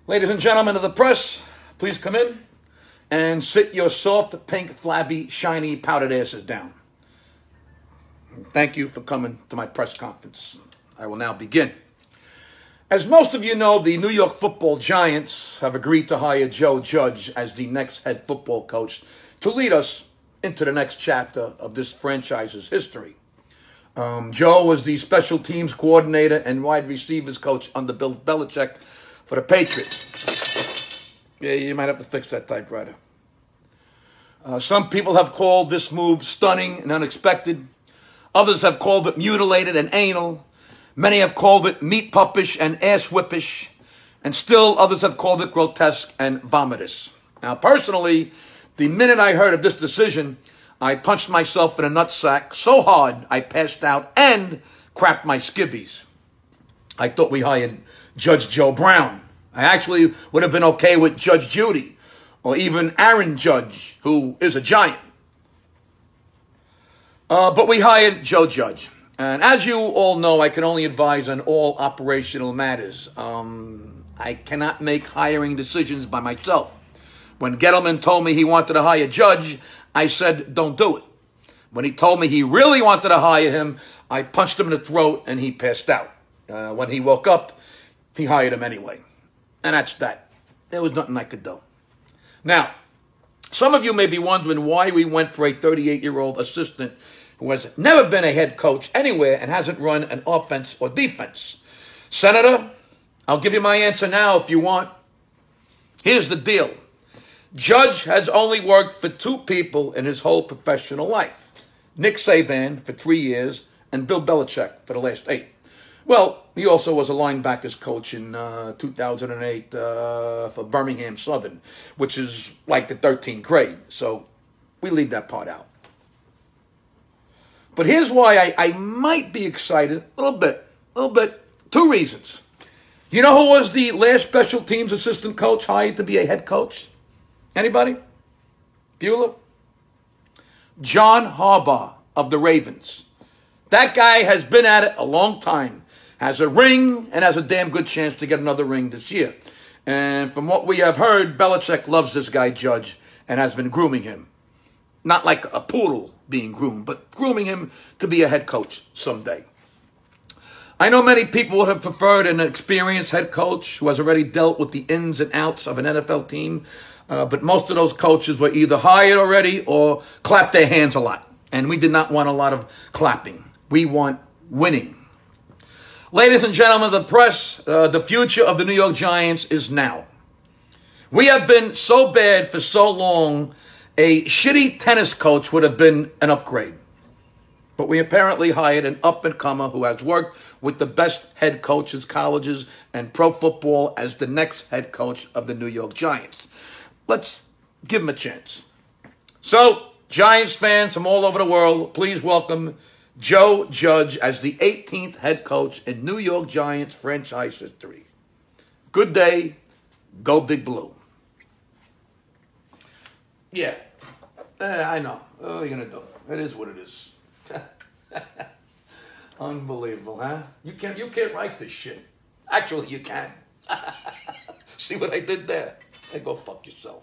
Ladies and gentlemen of the press, please come in and sit your soft, pink, flabby, shiny, powdered asses down. Thank you for coming to my press conference. I will now begin. As most of you know, the New York Football Giants have agreed to hire Joe Judge as the next head football coach to lead us into the next chapter of this franchise's history. Joe was the special teams coordinator and wide receivers coach under Bill Belichick for the Patriots. Yeah, you might have to fix that typewriter. Some people have called this move stunning and unexpected. Others have called it mutilated and anal. Many have called it meat puppish and ass whippish. And still others have called it grotesque and vomitous. Now, personally, the minute I heard of this decision, I punched myself in a nutsack so hard I passed out and crapped my skivvies. I thought we hired Judge Joe Brown. I actually would have been okay with Judge Judy or even Aaron Judge, who is a giant. But we hired Joe Judge. And as you all know, I can only advise on all operational matters. I cannot make hiring decisions by myself. When Gettleman told me he wanted to hire Judge, I said, don't do it. When he told me he really wanted to hire him, I punched him in the throat and he passed out. When he woke up, he hired him anyway. And that's that. There was nothing I could do. Now, some of you may be wondering why we went for a 38-year-old assistant who has never been a head coach anywhere and hasn't run an offense or defense. Senator, I'll give you my answer now if you want. Here's the deal. Judge has only worked for two people in his whole professional life. Nick Saban for 3 years and Bill Belichick for the last 8. Well, he also was a linebackers coach in 2008 for Birmingham Southern, which is like the 13th grade. So we leave that part out. But here's why I might be excited a little bit. 2 reasons. You know who was the last special teams assistant coach hired to be a head coach? Anybody? Bueller? John Harbaugh of the Ravens. That guy has been at it a long time. Has a ring and has a damn good chance to get another ring this year. And from what we have heard, Belichick loves this guy, Judge, and has been grooming him. Not like a poodle being groomed, but grooming him to be a head coach someday. I know many people would have preferred an experienced head coach who has already dealt with the ins and outs of an NFL team. But most of those coaches were either hired already or clapped their hands a lot. And we did not want a lot of clapping. We want winning. Ladies and gentlemen of the press, the future of the New York Giants is now. We have been so bad for so long, a shitty tennis coach would have been an upgrade. But we apparently hired an up-and-comer who has worked with the best head coaches, colleges, and pro football as the next head coach of the New York Giants. Let's give him a chance. So, Giants fans from all over the world, please welcome Joe Judge as the 18th head coach in New York Giants franchise history. Good day. Go Big Blue. Yeah, I know. What are you going to do? It is what it is. Unbelievable, huh? You can't write this shit. Actually, you can. See what I did there? Hey, go fuck yourself.